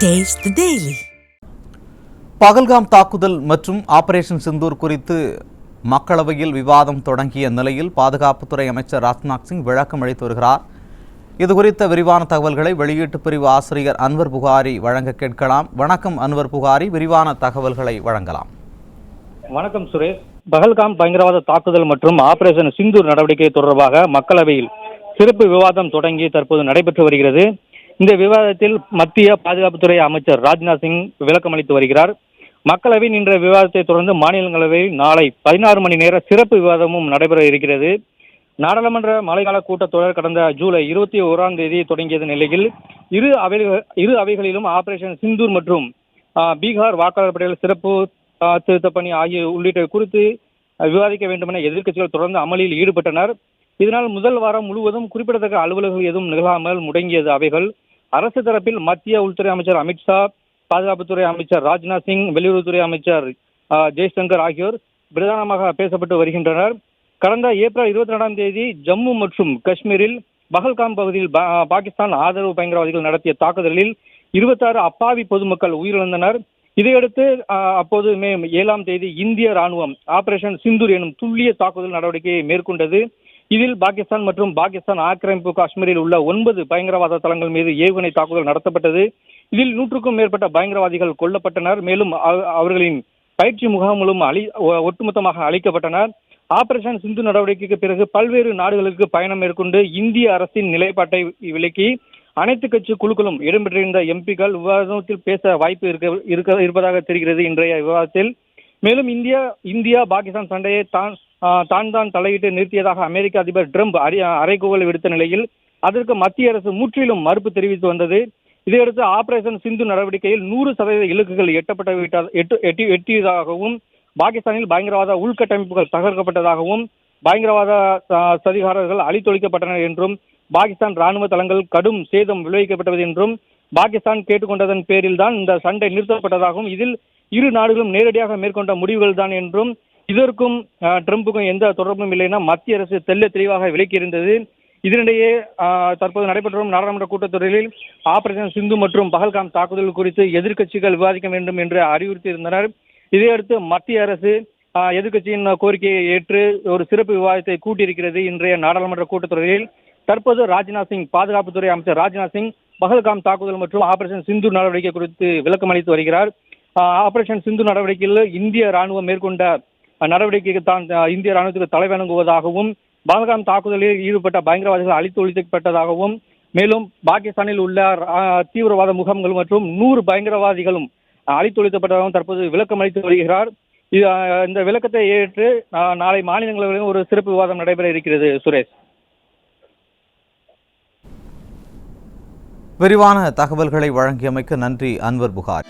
Taste the Daily. Pahalgam தாக்குதல் மற்றும் operation Sindoor குறித்து மக்களவையில் விவாதம் தொடங்கிய நிலையில் பாதுகாப்புத்துறை அமைச்சர் ராஜ்நாத் சிங் விளக்கம் அளித்து வருகிறார். இதுகுறித்த விரிவான தகவல்களை வெளியீட்டு பிரிவு ஆசிரியர் அன்வர் புகாரி வழங்க கேட்கலாம். வணக்கம் அன்வர் புகாரி, விரிவான தகவல்களை வழங்கலாம். வணக்கம் சுரேஷ். பகல்காம் பயங்கரவாத தாக்குதல் மற்றும் ஆபரேஷன் சிந்தூர் நடவடிக்கை தொடர்பாக மக்களவையில் சிறப்பு விவாதம் தொடங்கி தற்போது நடைபெற்று வருகிறது. இந்த விவாதத்தில் மத்திய பாதுகாப்புத்துறை அமைச்சர் ராஜ்நாத் சிங் விளக்கம் அளித்து வருகிறார். மக்களவையின் இன்ற விவாதத்தை தொடர்ந்து மாநிலங்களவையில் நாளை 16 மணி நேர சிறப்பு விவாதமும் நடைபெற இருக்கிறது. நாடாளுமன்ற மழைக்கால கூட்டத்தொடர் கடந்த ஜூலை 21ஆம் தேதி தொடங்கியது நிலையில் இரு அவைகளிலும் ஆபரேஷன் சிந்தூர் மற்றும் பீகார் வாக்காளர் பட்டியல் சிறப்பு திருத்த பணி ஆகிய உள்ளிட்ட குறித்து விவாதிக்க வேண்டும் என எதிர்க்கட்சிகள் தொடர்ந்து அமளியில் ஈடுபட்டனர். இதனால் முதல் வாரம் முழுவதும் குறிப்பிடத்தக்க அலுவல்கள் எதுவும் நிகழாமல் முடங்கியது அவைகள். அரசு தரப்பில் மத்திய உள்துறை அமைச்சர் அமித்ஷா, பாதுகாப்புத்துறை அமைச்சர் ராஜ்நாத் சிங், வெளியுறவுத்துறை அமைச்சர் ஜெய்சங்கர் ஆகியோர் பிரதானமாக பேசப்பட்டு வருகின்றனர். கடந்த ஏப்ரல் 22ஆம் தேதி ஜம்மு மற்றும் காஷ்மீரில் பகல்காம் பகுதியில் பாகிஸ்தான் ஆதரவு பயங்கரவாதிகள் நடத்திய தாக்குதலில் 26 அப்பாவி பொதுமக்கள் உயிரிழந்தனர். இதையடுத்து அப்போது மே 7ஆம் தேதி இந்திய ராணுவம் ஆபரேஷன் சிந்தூர் எனும் துல்லிய தாக்குதல் நடவடிக்கையை மேற்கொண்டது. இதில் பாகிஸ்தான் மற்றும் பாகிஸ்தான் ஆக்கிரமிப்பு காஷ்மீரில் உள்ள 9 பயங்கரவாத தளங்கள் மீது ஏவுகணை தாக்குதல் நடத்தப்பட்டது. இதில் 100க்கும் மேற்பட்ட பயங்கரவாதிகள் கொல்லப்பட்டனர். மேலும் அவர்களின் பயிற்சி முகாம்களும் ஒட்டுமொத்தமாக அழிக்கப்பட்டனர். ஆபரேஷன் சிந்து நடவடிக்கைக்கு பிறகு பல்வேறு நாடுகளுக்கு பயணம் மேற்கொண்டு இந்திய அரசின் நிலைப்பாட்டை விலக்கி அனைத்து கட்சி குழுக்களும் இடம்பெற்றிருந்த எம்பிக்கள் விவாதத்தில் பேச வாய்ப்பு இருப்பதாக தெரிகிறது இன்றைய விவாதத்தில். மேலும் இந்தியா பாகிஸ்தான் சண்டையை தான் தலையிட்டு நிறுத்தியதாக அமெரிக்க அதிபர் டிரம்ப் அறைகூவல் விடுத்த நிலையில் அதற்கு மத்திய அரசு முற்றிலும் மறுப்பு தெரிவித்து வந்தது. இதையடுத்து ஆபரேஷன் சிந்து நடவடிக்கையில் 100% இலக்குகள் எட்டியதாகவும் பாகிஸ்தானில் பயங்கரவாத உள்கட்டமைப்புகள் தகர்க்கப்பட்டதாகவும் பயங்கரவாத சதிகாரர்கள் அழித்தொழிக்கப்பட்டனர் என்றும் பாகிஸ்தான் ராணுவ தளங்கள் கடும் சேதம் விளைவிக்கப்பட்டது என்றும் பாகிஸ்தான் கேட்டுக்கொண்டதன் பேரில் தான் இந்த சண்டை நிறுத்தப்பட்டதாகவும் இதில் இரு நாடுகளும் நேரடியாக மேற்கொண்ட முடிவுகள் தான் என்றும் இதற்கும் ட்ரம்புக்கும் எந்த தொடர்பும் இல்லை என மத்திய அரசு தெளிவாக விளக்கியிருந்தது. இதனிடையே தற்போது நடைபெற்று வரும் நாடாளுமன்ற கூட்டத்தொடரில் ஆபரேஷன் சிந்து மற்றும் பகல்காம் தாக்குதல் குறித்து எதிர்க்கட்சிகள் விவாதிக்க வேண்டும் என்று அறிவுறுத்தியிருந்தனர். இதையடுத்து மத்திய அரசு எதிர்க்கட்சியின் கோரிக்கையை ஏற்று ஒரு சிறப்பு விவாதத்தை கூட்டியிருக்கிறது. இன்றைய நாடாளுமன்ற கூட்டத்தொடரில் தற்போது ராஜ்நாத் சிங், பாதுகாப்புத்துறை அமைச்சர் ராஜ்நாத் சிங் பகல்காம் தாக்குதல் மற்றும் ஆபரேஷன் சிந்து நடவடிக்கை குறித்து விளக்கம் அளித்து வருகிறார். ஆபரேஷன் சிந்து நடவடிக்கையில் இந்திய ராணுவம் மேற்கொண்ட நடவடிக்கைக்கு தான் இந்திய ராணுவத்துக்கு தலைவணங்குவதாகவும் பகல்காம் தாக்குதலில் ஈடுபட்ட பயங்கரவாதிகள் அழித்து ஒழிக்கப்பட்டதாகவும் மேலும் பாகிஸ்தானில் உள்ள தீவிரவாத முகாம்கள் மற்றும் 100 பயங்கரவாதிகளும் அழித்தொழிக்கப்பட்டதாகவும் தற்போது விளக்கம் அளித்து வருகிறார். இந்த விளக்கத்தை ஏற்று நாளை மாநிலங்களவையில் ஒரு சிறப்பு விவாதம் நடைபெற இருக்கிறது. சுரேஷ், விரிவான தகவல்களை வழங்கியமைக்கு நன்றி அன்வர் புகாரி.